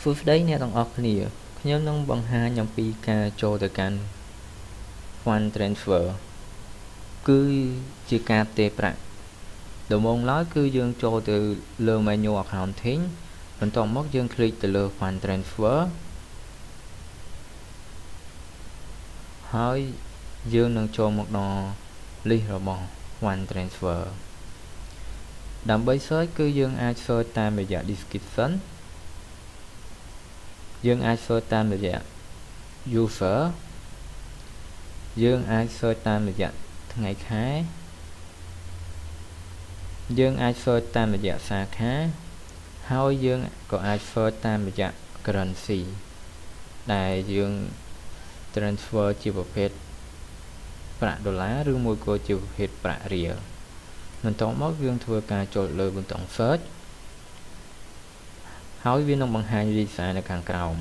សួស្តីអ្នកទាំងអស់គ្នាខ្ញុំនឹងបង្ហាញអំពីការចូលទៅកាន់ Fund Transfer គឺជាការផ្ទេរប្រាក់ដំបូងឡើយគឺយើងចូលទៅលើ menu accounting បន្ទាប់មកយើងคลิกទៅលើ Fund Transfer ហើយយើងនឹងចូលមកដល់ list របស់ Fund Transfer ដើម្បី search គឺយើងអាច search តាមរយៈ description យើងអាច search តាមរយៈ user យើងអាច search តាមរយៈថ្ងៃខែយើងអាច search តាមរយៈសាខាហើយយើងក៏អាច search តាមរយៈ currency ដែលយើង transfer ជាប្រភេទប្រាក់ដុល្លារឬមួយក៏ជាប្រភេទប្រាក់រៀលបន្ទាប់មកយើងធ្វើការចុចលើប៊ូតុង search ហើយវានឹងបង្ហាញ result នៅខាងក្រោម